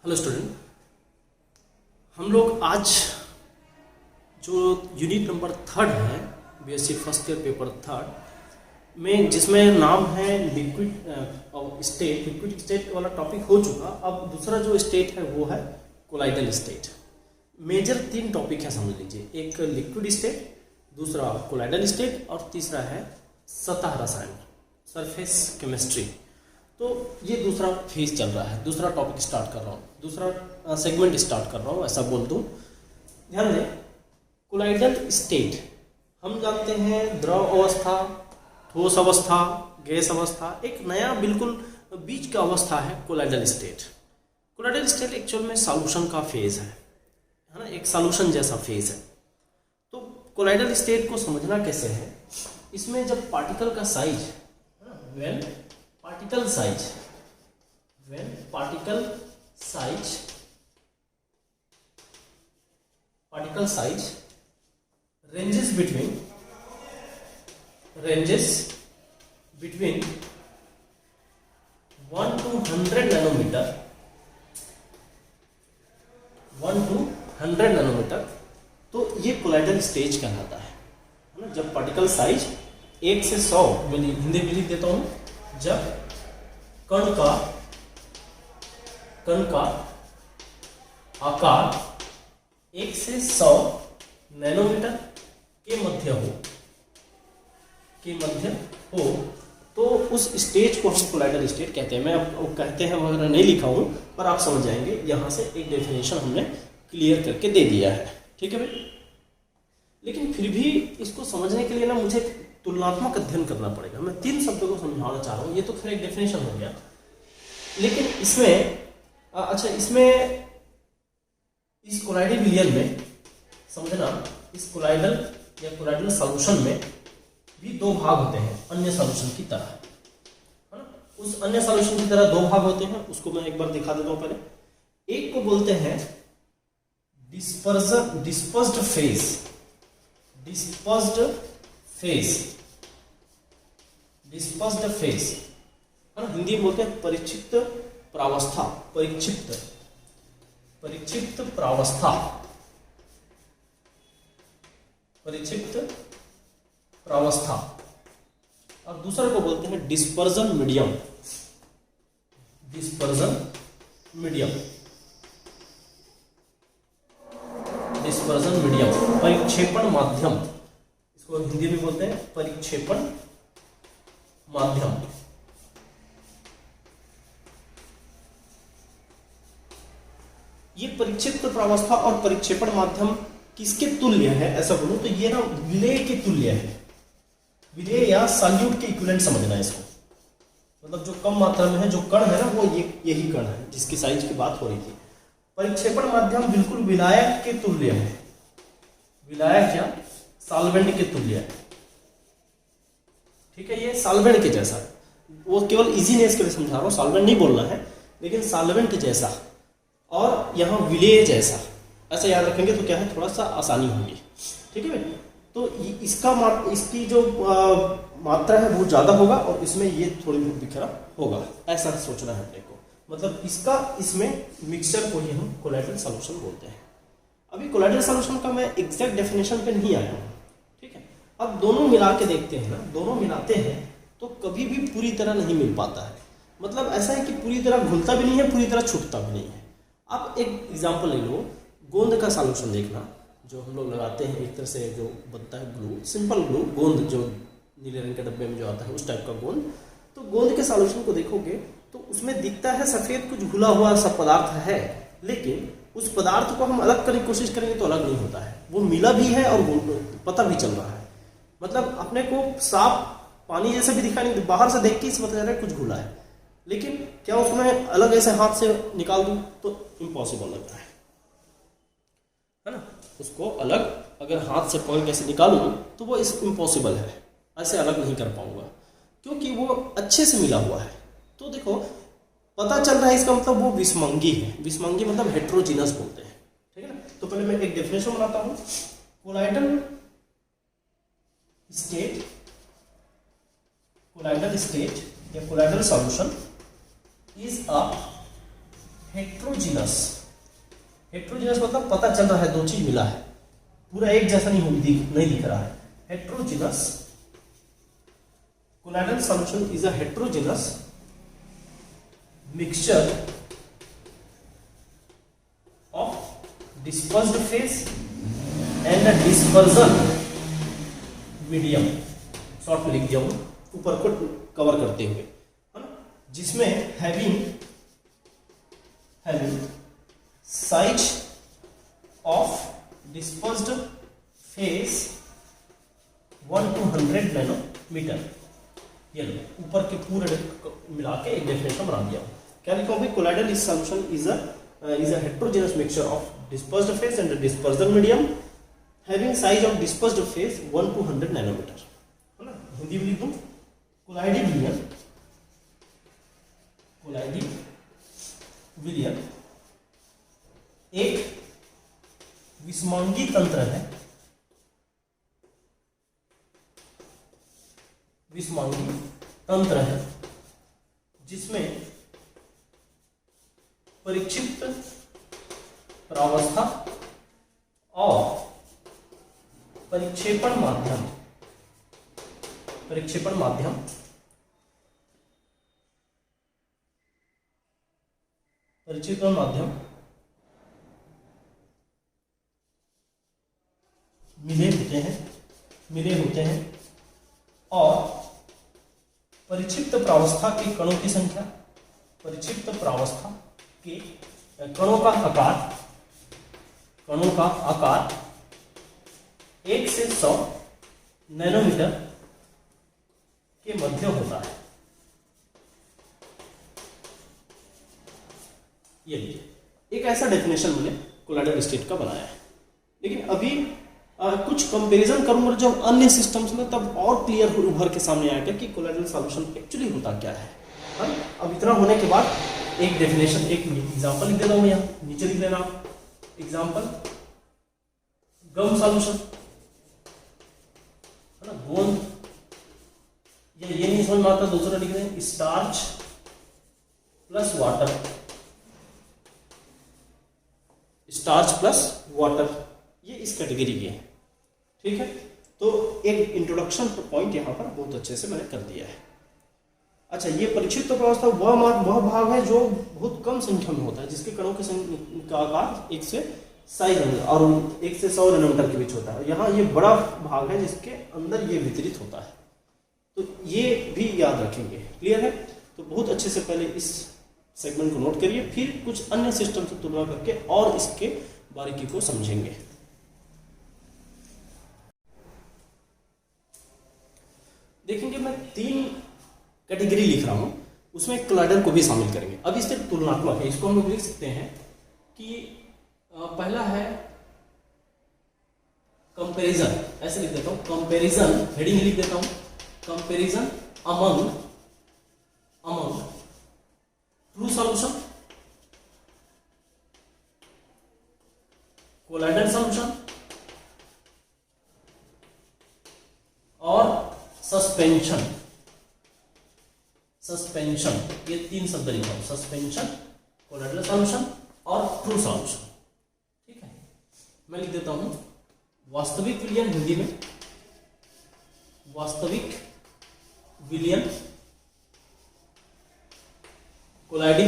Hello student, हम लोग आज जो यूनिट नंबर 3 है बीएससी फर्स्ट ईयर पेपर 3 में, जिसमें नाम है लिक्विड स्टेट वाला टॉपिक हो चुका। अब दूसरा जो स्टेट है वो है कोलाइडल स्टेट। मेजर 3 टॉपिक है समझ लीजिए, एक लिक्विड स्टेट, दूसरा कोलाइडल स्टेट और तीसरा है सतह रसायन, सरफेस केमिस्ट्री। तो ये दूसरा फेज चल रहा है, दूसरा टॉपिक स्टार्ट कर रहा हूँ, दूसरा सेगमेंट स्टार्ट कर रहा हूँ, ऐसा बोल दूँ। ध्यान दें, कोलाइडल स्टेट हम जानते हैं द्रव अवस्था, ठोस अवस्था, गैस अवस्था, एक नया बिल्कुल बीच का अवस्था है colloidal state. Colloidal state actual में सॉल्यूशन का फेज है ना, एक सॉल्यूशन जैसा फेज है। तो कोलाइडल स्टेट को समझना कैसे है, इसमें जब पार्टिकल का size when particle size ranges between 1 to 100 nanometer, 1 to 100 nanometre, तो ये कोलाइडल स्टेज कहलाता है ना। जब पार्टिकल साइज 1 से 100, मैं हिंदी में लिख देता हूं, जब कण का आकार 1 से 100 नैनोमीटर के मध्य हो तो उस स्टेज को हम कोलाइडल स्टेट कहते हैं। मैं अब कहते हैं वगैरह नहीं लिखा हूं, पर आप समझ जाएंगे, यहां से एक डेफिनेशन हमने क्लियर करके दे दिया है, ठीक है भाई। लेकिन फिर भी इसको समझने के लिए ना मुझे तुलनात्मक अध्ययन करना पड़ेगा। मैं 3 शब्दों को समझाना चाह रहा हूँ। ये तो फिर एक डेफिनेशन हो गया, लेकिन इसमें इसमें इस कोलाइडल विलयन में समझना, इस कोलाइडल या कोलाइडल सॉल्यूशन में भी 2 भाग होते हैं अन्य सॉल्यूशन की तरह, है ना। उस अन्य सॉल्यूशन की तरह 2 भाग होते हैं, उसको मैं एक बार दिखा देता हूं। पहले एक को बोलते हैं डिस्पर्स्ड फेज, है ना। हिंदी में बोलते हैं परिक्षिप्त प्रावस्था, और दूसरे को बोलते हैं डिस्पर्जन मीडियम, परिक्षेपण माध्यम, इसको हिंदी में बोलते हैं परिक्षेपण माध्यम। ये परिक्षिप्त प्रावस्था और परिक्षेपण माध्यम किसके तुल्य है, ऐसा बोलूं तो ये ना विलेय के तुल्य है। विलेय या सॉल्यूट के इक्विवेलेंट समझना है इसको, मतलब जो कम मात्रा में है, जो कण है ना, वो यही कण है जिसकी साइज की बात हो रही थी। परिक्षेपण माध्यम बिल्कुल विलायक के तुल्य है, विलायक या सॉल्वेंट के तुल्य है, ठीक है। ये सॉल्वेंट के जैसा, वो केवल इजीनेस के लिए समझा रहा हूं, सॉल्वेंट नहीं बोलना है, लेकिन सॉल्वेंट जैसा और यहाँ विलेय जैसा, ऐसा याद रखेंगे तो क्या है, थोड़ा सा आसानी होगी, ठीक है भाई। तो इसकी जो मात्रा है वो ज्यादा होगा और इसमें ये थोड़ी बहुत बिखरा होगा, ऐसा सोचना है अपने को। मतलब इसमें मिक्सचर को ही हम कोलाइडल सॉल्यूशन बोलते हैं। अभी कोलाइडल सॉल्यूशन का मैं एग्जैक्ट डेफिनेशन पे नहीं आया हूँ, ठीक है। अब दोनों मिला के देखते हैं ना, दोनों मिलाते हैं तो कभी भी पूरी तरह नहीं मिल पाता है। मतलब ऐसा है कि पूरी तरह घुलता भी नहीं है, पूरी तरह छूटता भी नहीं है। अब एक एग्जाम्पल ले लो, गोंद का सॉल्यूशन देखना, जो हम लोग लगाते हैं, एक तरह से जो बनता है ग्लू, सिंपल ग्लू, गोंद जो नीले रंग के डब्बे में जो आता है उस टाइप का गोंद। तो गोंद के सॉल्यूशन को देखोगे तो उसमें दिखता है सफेद कुछ घुला हुआ सा पदार्थ है, लेकिन उस पदार्थ को हम अलग करने की कोशिश करेंगे तो अलग नहीं होता है, वो मिला भी है और पता भी चल रहा है। मतलब अपने को साफ पानी जैसा भी दिखाई नहीं, बाहर से देख के इसे पता चल रहा है कुछ घुला है, लेकिन क्या उसमें अलग ऐसे हाथ से निकाल दूं तो इम्पॉसिबल लगता है ना। उसको अलग अगर हाथ से पकड़ कैसे निकालूं तो वो इम्पॉसिबल है, ऐसे अलग नहीं कर पाऊंगा, क्योंकि वो अच्छे से मिला हुआ है। तो देखो पता चल रहा है, इसका मतलब वो विषमंगी है। विषमंगी मतलब हेट्रोजीनस बोलते हैं, ठीक है ना। तो पहले मैं एक डेफिनेशन बनाता हूं। कोलाइडल स्टेट या colloidal solution is a heterogeneous, heterogeneous मतलब पता चल रहा है दो चीज मिला है, पूरा एक जैसा नहीं दिख रहा है। Heterogeneous colloidal solution is a heterogeneous mixture of dispersed phase and a dispersion medium, short में लिख दिया हूं ऊपर को कवर करते हुए, है ना, जिसमें having size of dispersed phase 1 to 100 nanometre. ये लो ऊपर के पूरे मिला के एक डेफिनेशन बना दिया। क्या लिखा होगा? Colloidal is solution is a heterogeneous mixture of dispersed phase and dispersion medium having size of dispersed phase 1 to 100 nanometre, है ना। हिंदी में लिख दूं, कोलाइडी विलियन एक विस्मांगी तंत्र है, विस्मांगी तंत्र है जिसमें परिक्षिप्त प्रावस्था और परिक्षेपण माध्यम मिले होते हैं और परिक्षिप्त प्रावस्था के कणों की संख्या, परिक्षिप्त प्रावस्था के कणों का आकार 1 से 100 नैनोमीटर के मध्य होता है। ये एक ऐसा डेफिनेशन मैंने कोलाइडल स्टेट का बनाया है। लेकिन अभी कुछ कंपैरिजन करूंगा जब अन्य सिस्टम्स में, तब और क्लियर उभर के सामने आएगा कि कोलाइडल सॉल्यूशन एक्चुअली होता क्या है। अब इतना होने के बाद एक डेफिनेशन, एक एग्जांपल लिख देता हूं, यहाँ नीचे लिख देना आप एग्जांपल, गम सॉल्यूशन, है ना, गोंद, या ये नहीं समझ में आता दूसरा लिख दें, starch plus water, starch plus water, ये इस कैटेगरी के हैं। ठीक है, तो एक इंट्रोडक्शन पॉइंट यहां पर बहुत अच्छे से मैंने कर दिया है। अच्छा, ये परिक्षिप्त प्रावस्था वह भाग है जो बहुत कम संख्या में होता है, जिसके कणों का आकार 1 से साइज और 1 से 100 नैनोमीटर के बीच होता है। यहाँ ये बड़ा भाग है जिसके अंदर ये वितरित होता है, तो ये भी याद रखेंगे। क्लियर है? तो बहुत अच्छे से पहले इस सेगमेंट को नोट करिए, फिर कुछ अन्य सिस्टम से तुलना करके और इसके बारीकी को समझेंगे। देखेंगे मैं 3 कैटेगरी लिख रहा हूं, उसमें कोलाइडल को भी शामिल करेंगे। अब इससे तुलनात्मक है, इसको हम लोग लिख सकते हैं कि पहला है कंपैरिजन, ऐसे लिख देता हूं, कंपैरिजन, हेडिंग लिख देता हूं, comparison among true solution, colloidal solution और सस्पेंशन, ये 3 शब्द लिखा हूं, सस्पेंशन, कोलाइडल सॉल्यूशन और ट्रू सॉल्यूशन। ठीक है, मैं लिख देता हूं वास्तविक विलयन, हिंदी में वास्तविक विलयन, कोलाइडी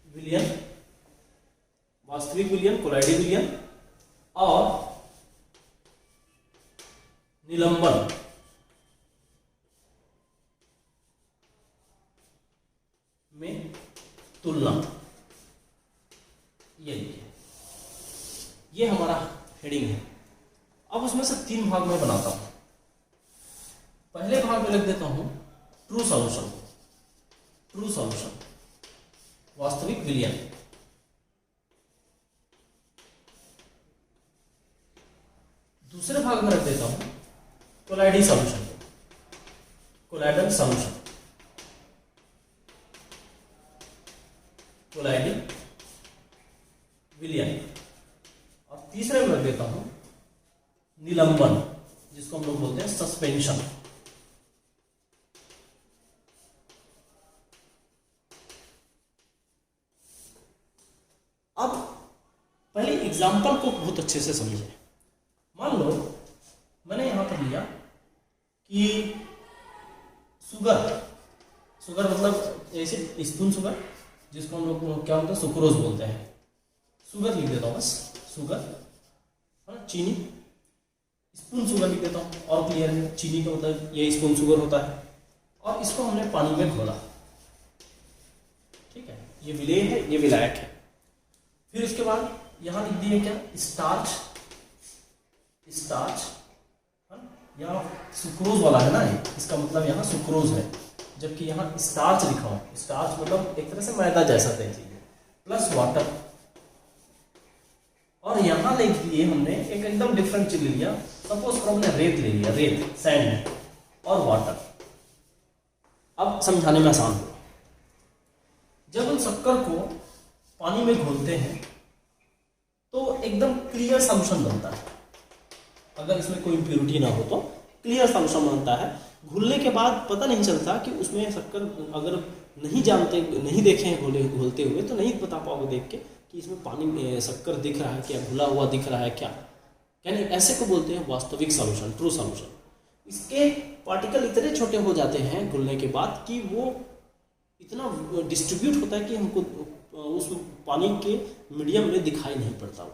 विलयन, वास्तविक विलयन, कोलाइडी विलयन और निलंबन में तुलना। ये हमारा हेडिंग है। अब उसमें से 3 भाग में बनाता हूं। पहले भाग में लिख देता हूं ट्रू सॉल्यूशन, वास्तविक विलयन। दूसरे भाग में रख देता हूं कोलाइडी सॉल्यूशन, कोलाइडल सॉल्यूशन, कोलाइडी विलयन। और तीसरे में रख देता हूं निलंबन, जिसको हम लोग बोलते हैं सस्पेंशन। अब पहले एग्जाम्पल को बहुत अच्छे से समझे। मान लो मैंने यहां पर लिया कि शुगर मतलब ऐसे स्पून शुगर, जिसको हम लोग क्या बोलते हैं सुक्रोज बोलते हैं, शुगर लिख देता हूँ बस, शुगर है ना, चीनी, स्पून शुगर लिख देता हूँ और क्लियर है, चीनी का मतलब ये स्पून शुगर होता है। और इसको हमने पानी में घोला, ठीक है, ये विलेय है, ये विलायक है। फिर उसके बाद यहां लिख दिए क्या, स्टार्च, यहाँ सुक्रोज वाला है ना, इसका मतलब यहाँ सुक्रोज है, जबकि यहाँ स्टार्च लिखा हो। स्टार्च मतलब एक तरह से मैदा जैसा तय चीज है, प्लस वाटर। और यहाँ लिख दिए हमने एक एकदम डिफरेंट चीज ले लिया, सपोज हमने रेत ले लिया, रेत सैंड और वाटर। अब समझाने में आसान होगा। जब हम शक्कर को पानी में घोलते हैं तो एकदम क्लियर सॉल्यूशन बनता है। अगर इसमें कोई इम्प्योरिटी ना हो तो क्लियर सॉल्यूशन बनता है। घुलने के बाद पता नहीं चलता कि उसमें शक्कर, अगर नहीं देखे घोलते हुए तो नहीं बता पाओगे देख के कि इसमें पानी में शक्कर दिख रहा है क्या, घुला हुआ दिख रहा है क्या। यानी ऐसे को बोलते हैं वास्तविक सॉल्यूशन, ट्रू सॉल्यूशन। इसके पार्टिकल इतने छोटे हो जाते हैं घुलने के बाद कि वो इतना डिस्ट्रीब्यूट होता है कि हमको उस पानी के मीडियम में दिखाई नहीं पड़ता।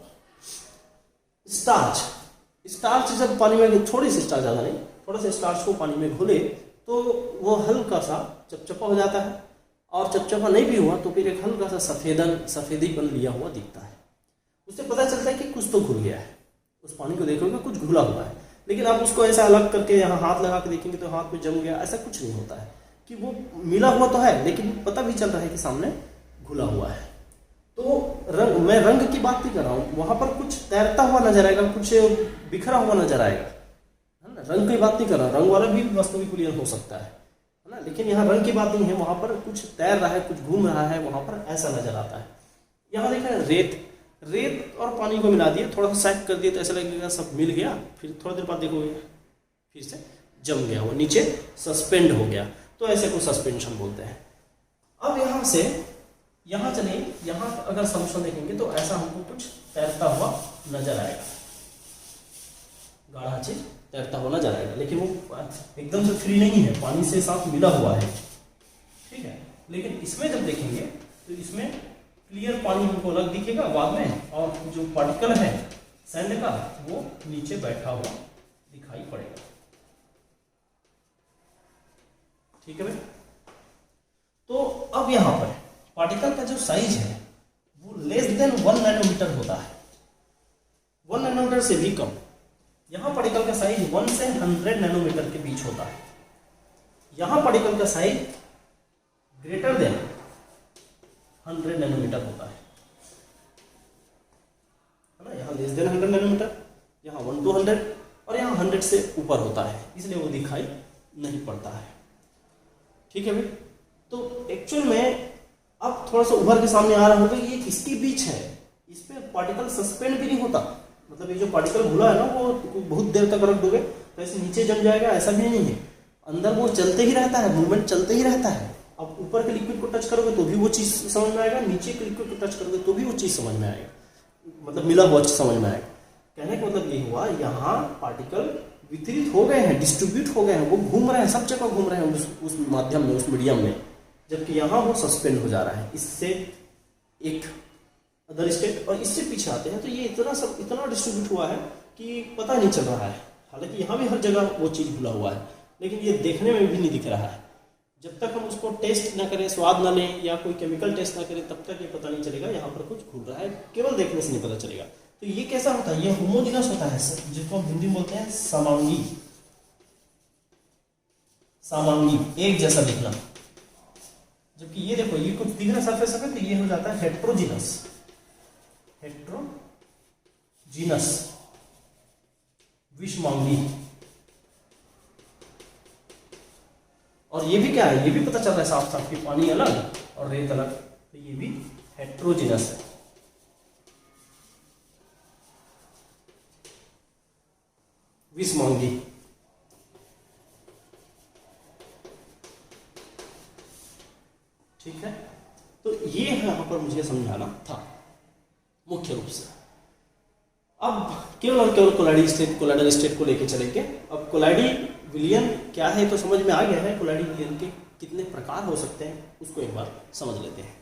स्टार्च जब पानी में, थोड़ी सी स्टार्च, ज़्यादा नहीं, थोड़ा सा स्टार्च को पानी में घोले तो वो हल्का सा चपचपा हो जाता है, और चपचपा नहीं भी हुआ तो फिर एक हल्का सा सफेदीपन लिया हुआ दिखता है। उससे पता चलता है कि कुछ तो घुल गया है। उस पानी को देखोगे कुछ घुला हुआ है, लेकिन आप उसको ऐसा अलग करके यहाँ हाथ लगा के देखेंगे तो हाथ में जम गया, ऐसा कुछ नहीं होता है। कि वो मिला हुआ तो है, लेकिन पता भी चल रहा है कि सामने घुला हुआ है। तो मैं रंग की बात नहीं कर रहा हूँ, वहां पर कुछ तैरता हुआ नजर आएगा, कुछ बिखरा हुआ नजर आएगा, है ना। रंग की बात नहीं कर रहा, रंग वाला भी वास्तविक विलयन हो सकता है ना, लेकिन यहाँ रंग की बात नहीं है। वहां पर कुछ तैर रहा है, कुछ घूम रहा है, वहां पर ऐसा नजर आता है। यहाँ देखा है रेत और पानी को मिला दिया, थोड़ा सा सैक कर दिया तो ऐसा लगेगा सब मिल गया। फिर थोड़ा देर बाद देखोगे फिर से जम गया, वो नीचे सस्पेंड हो गया, तो ऐसे को सस्पेंशन बोलते हैं। अब यहाँ से यहाँ चलिए, यहाँ अगर सॉल्यूशन देखेंगे तो ऐसा हमको कुछ तैरता हुआ नजर आएगा, गाढ़ा चीज तैरता हुआ नजर आएगा, लेकिन वो एकदम से फ्री नहीं है, पानी से साथ मिला हुआ है, ठीक है। लेकिन इसमें जब देखेंगे तो इसमें क्लियर पानी हमको अलग दिखेगा बाद में, और जो पार्टिकल है सैंड का वो नीचे बैठा हुआ दिखाई पड़ेगा, ठीक है भाई। तो अब यहाँ पर पार्टिकल का जो साइज है वो लेस देन 1 नैनोमीटर होता है, 1 नैनोमीटर से भी कम। यहाँ पार्टिकल का साइज 1 से 100 नैनोमीटर के बीच होता है। यहाँ पार्टिकल का साइज ग्रेटर देन 100 नैनोमीटर होता है ना। यहाँ लेस देन 100 नैनोमीटर, यहाँ 1 to 100, और यहाँ 100 से ऊपर होता है, इसलिए वो दिखाई नहीं पड़ता है, ठीक है भाई। तो एक्चुअल में अब थोड़ा सा उभर के सामने आ रहा होगा ये किसके बीच है, इस पे पार्टिकल सस्पेंड भी नहीं होता। मतलब ये जो पार्टिकल घुला है ना, वो बहुत देर तक रख दोगे तो ऐसे नीचे जम जाएगा, ऐसा भी नहीं है। अंदर वो चलते ही रहता है, मूवमेंट चलते ही रहता है। अब ऊपर के लिक्विड को टच करोगे तो भी वो चीज समझ में आएगा, नीचे के लिक्विड को टच करोगे तो भी वो चीज समझ में आएगा, मतलब मिला हुआ समझ में आएगा। कहने का मतलब ये हुआ, यहाँ पार्टिकल वितरित हो गए हैं, डिस्ट्रीब्यूट हो गए हैं, वो घूम रहे हैं, सब जगह घूम रहे हैं उस माध्यम में, उस मीडियम में, जबकि यहाँ वो सस्पेंड हो जा रहा है इससे एक अदर स्टेट, और इससे पीछे आते हैं तो ये इतना डिस्ट्रीब्यूट हुआ है कि पता नहीं चल रहा है। हालांकि यहाँ भी हर जगह वो चीज़ घुला हुआ है, लेकिन ये देखने में भी नहीं दिख रहा है। जब तक हम उसको टेस्ट ना करें, स्वाद ना लें या कोई केमिकल टेस्ट ना करें, तब तक ये पता नहीं चलेगा यहाँ पर कुछ घुल रहा है, केवल देखने से नहीं पता चलेगा। तो ये कैसा होता है, ये होमोजिनस होता है, जिसको हम हिंदी में बोलते हैं समांगी, एक जैसा दिखना। जबकि ये देखो, ये कुछ दिख रहा है सरफेस पे, तो ये हो जाता है हेट्रोजीनस, विषमांगी। और ये भी क्या है, ये भी पता चल रहा है साफ साफ कि पानी अलग और रेत अलग, तो ये भी हेट्रोजीनस है। विषमांगी, ठीक है, तो ये यहाँ पर मुझे समझाना था मुख्य रूप से। अब केवल और केवल कोलाइडल स्टेट को लेके चलेंगे। अब कोलाइडी विलियन क्या है तो समझ में आ गया है, कोलाइडी विलियन के कितने प्रकार हो सकते हैं उसको एक बार समझ लेते हैं।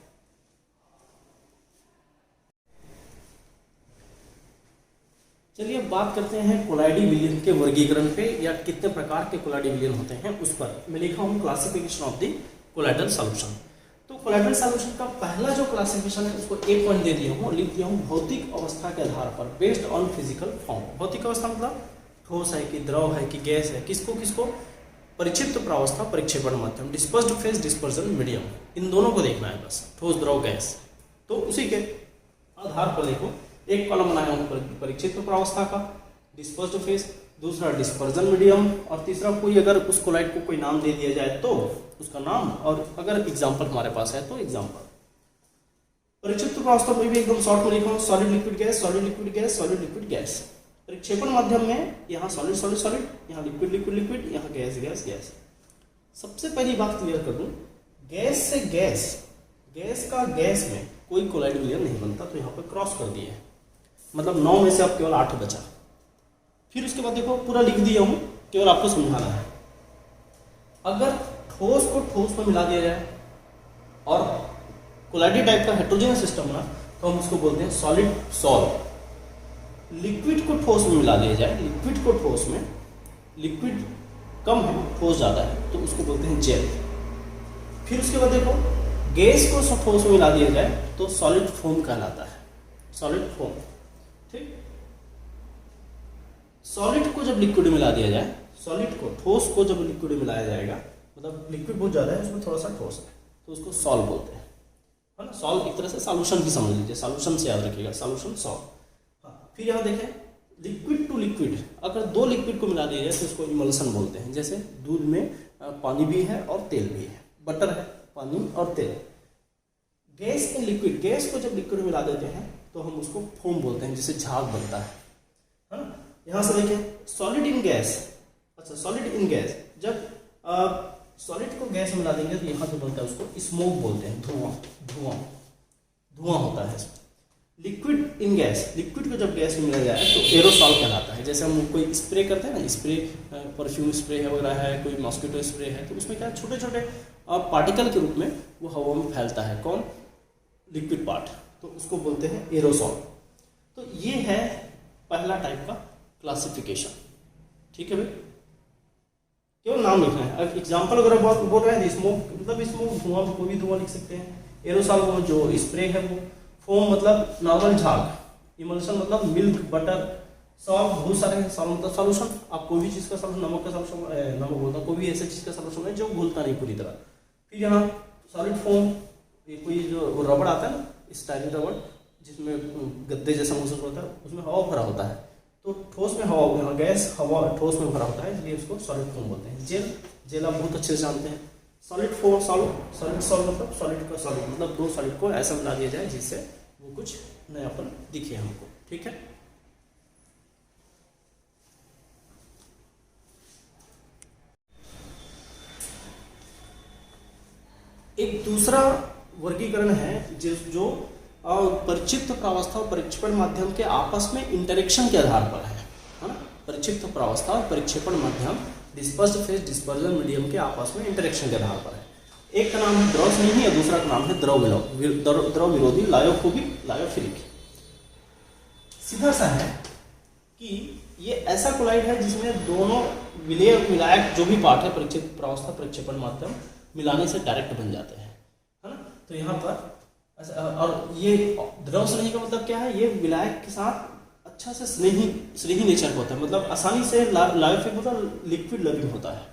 चलिए अब बात करते हैं कोलाइडी विलियन के वर्गीकरण पे, या कितने प्रकार के कोलाइडी विलियन होते हैं उस पर। मैं लिखा हूँ classification of the colloidal solution. तो कोलाइडल सॉल्यूशन का पहला जो क्लासिफिकेशन है उसको एक पॉइंट दे दिया हूँ, लिख दिया हूँ भौतिक अवस्था के आधार पर, बेस्ड ऑन फिजिकल फॉर्म। भौतिक अवस्था मतलब ठोस है कि द्रव है कि गैस है, किसको किसको, परिक्षिप्त प्रावस्था, परिक्षेपण माध्यम, डिस्पर्स्ड फेज, डिस्पर्जन मीडियम, इन दोनों को देखना है बस, ठोस द्रव गैस। तो उसी के आधार पर देखो एक कॉलम बनाया हूँ परिक्षिप्त प्रावस्था का, डिस्पर्स्ड फेज, दूसरा डिस्पर्जन मीडियम, और तीसरा कोई अगर उस कोलाइड को कोई नाम दे दिया जाए तो उसका नाम, और अगर एग्जाम्पल हमारे पास है तो एग्जाम्पल। परिक्षिप्त प्रावस्था में भी एकदम शॉर्ट में लिखा हूँ solid liquid gas, solid liquid gas, solid liquid gas. परिक्षेपण माध्यम में यहाँ सॉलिड सॉलिड सॉलिड, यहाँ लिक्विड लिक्विड लिक्विड, यहाँ गैस गैस गैस। सबसे पहली बात क्लियर कर दूं, गैस से गैस, गैस का गैस में कोई कोलाइड विलियन नहीं बनता, तो यहाँ पर क्रॉस कर दिए, मतलब 9 में से अब केवल 8 बचा। फिर उसके बाद देखो पूरा लिख दिया हूँ, केवल आपको समझाना है। अगर ठोस को ठोस में मिला दिया जाए और कोलाइडी टाइप का हेट्रोजेनस सिस्टम ना, तो हम उसको बोलते हैं सॉलिड सॉल्व। लिक्विड को ठोस में मिला दिया जाए, लिक्विड को ठोस में, लिक्विड कम है ठोस ज़्यादा है, तो उसको बोलते हैं जेल। फिर उसके बाद देखो गैस को ठोस में मिला दिया जाए तो सॉलिड फोम कहलाता है, सॉलिड फोम। ठीक, सॉलिड को जब लिक्विड में मिला दिया जाए, सॉलिड को ठोस को जब लिक्विड में मिलाया जाएगा, मतलब लिक्विड बहुत ज़्यादा है उसमें थोड़ा सा ठोस है, तो उसको सॉल्व बोलते हैं, है ना। सॉल्व एक तरह से सॉल्यूशन भी समझ लीजिए, सॉल्यूशन से याद रखिएगा, सॉल्यूशन सॉल्व। फिर यहाँ देखें लिक्विड टू लिक्विड, अगर 2 लिक्विड को मिला दिया जाए तो उसको इमल्सन बोलते हैं। जैसे दूध में पानी भी है और तेल भी है, बटर है, पानी और तेल। गैस इन लिक्विड, गैस को जब लिक्विड में मिला देते हैं तो हम उसको फोम बोलते हैं, जिससे झाग बनता है ना। यहाँ से देखें सॉलिड इन गैस, अच्छा सॉलिड इन गैस, जब सॉलिड को गैस में मिला देंगे तो यहाँ जो बनता है उसको स्मोक बोलते हैं, धुआं, धुआं, धुआं होता है। लिक्विड इन गैस, लिक्विड को जब गैस में मिलाया जाए तो एरोसॉल कहलाता है। जैसे हम कोई स्प्रे करते हैं ना, स्प्रे परफ्यूम स्प्रे है वगैरह है, कोई मॉस्किटो स्प्रे है, तो उसमें क्या छोटे छोटे पार्टिकल के रूप में वो हवा में फैलता है, कौन, लिक्विड पार्ट, तो उसको बोलते हैं एरोसॉल। तो ये है पहला टाइप का क्लासिफिकेशन। ठीक है भाई, केवल नाम लिखना है। एग्जाम्पल अगर बोल रहे हैं स्मोक, मतलब स्मोक धुआं, कोई भी धुआं लिख सकते हैं। एरोसॉल वो जो स्प्रे है वो। फोम मतलब नॉर्मल झाग। इमल्शन मतलब मिल्क, बटर। सॉल्व बहुत सारे हैं, सॉल्व मतलब सॉल्यूशन। आप कोई भी चीज़ का सॉल्यूशन, नमक का सॉल्यूशन, नमक बोलता हूँ, कोई भी ऐसे चीज़ का सॉल्यूशन है जो घुलता नहीं पूरी तरह। फिर यहाँ सॉलिड फोम, ये कोई जो रबड़ आता है ना, स्टाइलिन रबड़, जिसमें गद्दे जैसा महसूस होता है, उसमें हवा भरा होता है, तो ठोस में हवा, यहाँ गैस हवा ठोस में भरा होता है, इसलिए उसको सॉलिड फोम बोलते हैं। जेल, जेल आप बहुत अच्छे से जानते हैं। सॉलिड फोम, सॉलिड सॉल्व मतलब सॉलिड का सॉलिड, मतलब 2 सॉलिड को ऐसा मिला दिया जाए जिससे वो कुछ नयापन दिखे हमको। ठीक है, एक दूसरा वर्गीकरण है जो परिक्षिप्त प्रावस्था और परिक्षेपण माध्यम के आपस में इंटरेक्शन के आधार पर है ना। परिक्षिप्त प्रावस्था और परिक्षेपण माध्यम, डिस्पर्स्ड फेज, डिस्पर्जन मीडियम के आपस में इंटरेक्शन के आधार पर है। एक का नाम है द्रव स्नेही और दूसरा का नाम है द्रव विरोधी, लायोफोबिक, लायोफिलिक। सीधा सा है कि ये ऐसा कोलाइड है जिसमें दोनों विलय विलायक जो भी पार्ट है, परिक्षिप्त प्रावस्था, परिक्षेपण माध्यम, मिलाने से डायरेक्ट बन जाते हैं, है ना। तो यहाँ पर और ये द्रव स्नेही का मतलब क्या है, ये विलायक के साथ अच्छा से स्नेही नेचर का होता है, मतलब आसानी से लायोफिक मतलब लिक्विड लविंग होता है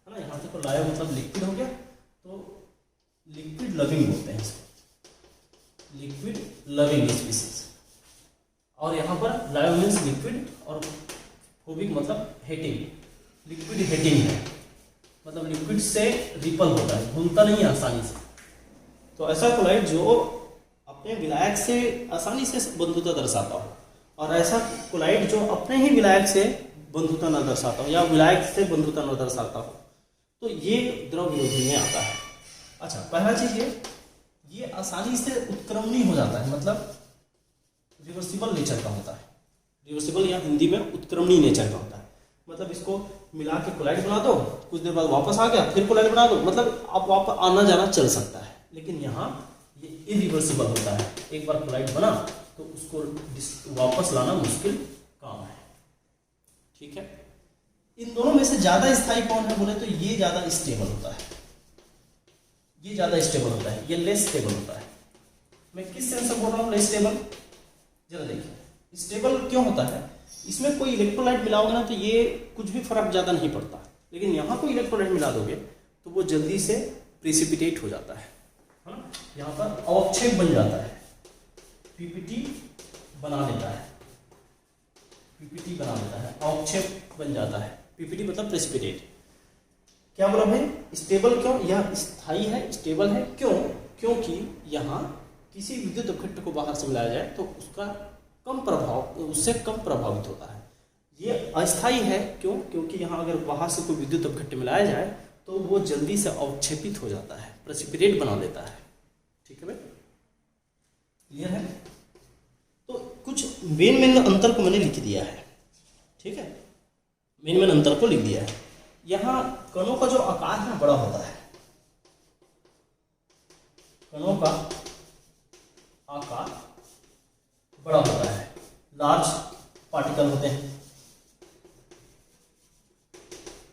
ना। यहाँ देखो लायो मतलब लिक्विड हो गया, तो लिक्विड लविंग बोलते हैं इसको, लिक्विड लविंग स्पीसीज। और यहाँ पर लायो मीन्स लिक्विड और फोबिक मतलब हेटिंग, लिक्विड हेटिंग है, मतलब लिक्विड से रिपल होता है, घूमता नहीं है आसानी से। तो ऐसा कोलाइड जो अपने विलायक से आसानी से बंधुता दर्शाता हो, और ऐसा कोलाइड जो अपने ही विलायक से बंधुता न दर्शाता हो या विलायक से बंधुता न दर्शाता हो, तो ये द्रव विरोधी में आता है। अच्छा, पहला चीज ये ये आसानी से उत्क्रमणीय हो जाता है, मतलब रिवर्सिबल नेचर का होता है। रिवर्सिबल या हिंदी में उत्क्रमणीय नेचर का होता है, मतलब इसको मिला के कोलाइड बना दो, कुछ देर बाद वापस आ गया, फिर कोलाइड बना दो, मतलब आप वापस आना जाना चल सकता है। लेकिन यहाँ ये इरिवर्सिबल होता है, एक बार कोलाइड बना तो उसको वापस लाना मुश्किल काम है। ठीक है, इन दोनों में से ज्यादा स्थायी कौन है बोले तो ये ज्यादा स्टेबल होता है, ये ज्यादा स्टेबल होता है, ये लेस स्टेबल होता है। मैं किस सेंस से बोल रहा हूँ लेस स्टेबल, जरा देखिए। स्टेबल क्यों होता है, इसमें कोई इलेक्ट्रोलाइट मिलाओगे ना तो ये कुछ भी फर्क ज्यादा नहीं पड़ता, लेकिन यहाँ कोई इलेक्ट्रोलाइट मिला दोगे तो वो जल्दी से प्रेसिपिटेट हो जाता है ना, यहाँ पर अवक्षेप बन जाता है, पीपीटी बना लेता है, पीपीटी बना लेता है, अवक्षेप बन जाता है। पीपीटी मतलब प्रेसिपिटेट। क्या बोला भाई, स्टेबल क्यों, यह स्थायी है, स्टेबल है, क्यों, क्योंकि यहाँ किसी विद्युत अपघट्ट को बाहर से मिलाया जाए तो उसका कम प्रभाव, उससे कम प्रभावित होता है। ये अस्थायी है, क्यों, क्योंकि यहाँ अगर बाहर से कोई विद्युत अपघट्ट मिलाया जाए तो वो जल्दी से अवक्षेपित हो जाता है, प्रेसिपिटेट बना देता है। ठीक है भाई, क्लियर है। तो कुछ मेन अंतर को मैंने लिख दिया है, ठीक है, मेन अंतर को लिख दिया है। यहाँ कणों का जो आकार है बड़ा होता है, कणों का आकार बड़ा होता है, लार्ज पार्टिकल होते हैं,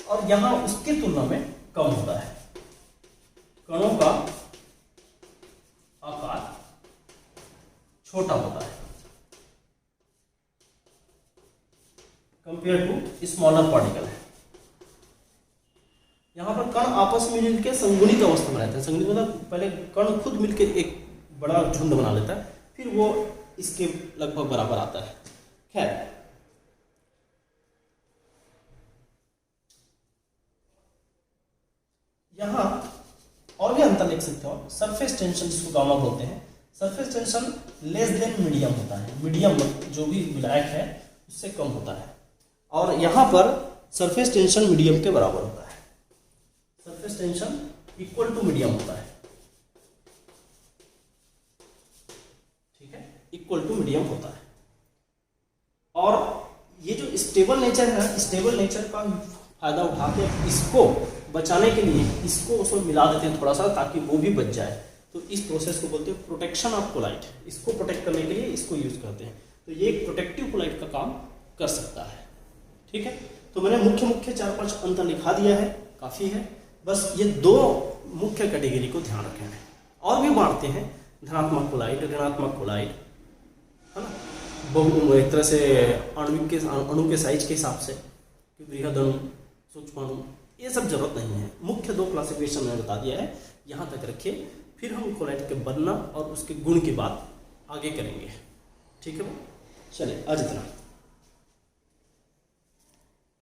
और यहां उसकी तुलना में कम होता है। कणों का आकार छोटा होता है कंपेयर टू स्मॉलर पार्टिकल है। यहां पर कण आपस में मिलकर संगुणित अवस्था में रहते हैं। संगुणित मतलब पहले कण खुद मिलकर एक बड़ा झुंड बना लेता है, फिर वो इसके लगभग बराबर आता है। खैर, यहां और भी अंतर लिख सकते हो। सरफेस टेंशन जिसको गामा बोलते हैं, surface tension less than medium होता है, मीडियम जो भी विलायक है उससे कम होता है, और यहां पर सरफेस टेंशन मीडियम के बराबर होता है। Surface tension equal to medium होता है, ठीक है, इक्वल टू मीडियम होता है। और ये जो स्टेबल नेचर है, स्टेबल नेचर का फायदा उठा के इसको बचाने के लिए इसको उसमें मिला देते हैं थोड़ा सा, ताकि वो भी बच जाए। तो इस प्रोसेस को बोलते हैं प्रोटेक्शन ऑफ कोलाइट। इसको प्रोटेक्ट करने के लिए इसको यूज करते हैं, तो ये एक प्रोटेक्टिव कोलाइट का काम कर सकता है। ठीक है, तो मैंने मुख्य 4-5 अंतर लिखा दिया है, काफी है। बस ये 2 मुख्य कैटेगरी को ध्यान रखें। और भी बांटते हैं, धनात्मक कोलाइट, ऋणात्मक कोलाइट, है ना, बहु एक तरह से अणु के साइज के हिसाब से, बृहद अणु, सूक्ष्म अणु, ये सब जरूरत नहीं है। मुख्य 2 क्लासिफिकेशन मैंने बता दिया है, यहाँ तक रखिए। फिर हम कोलाइट के बनना और उसके गुण की बात आगे करेंगे। ठीक है, चलिए आज इतना।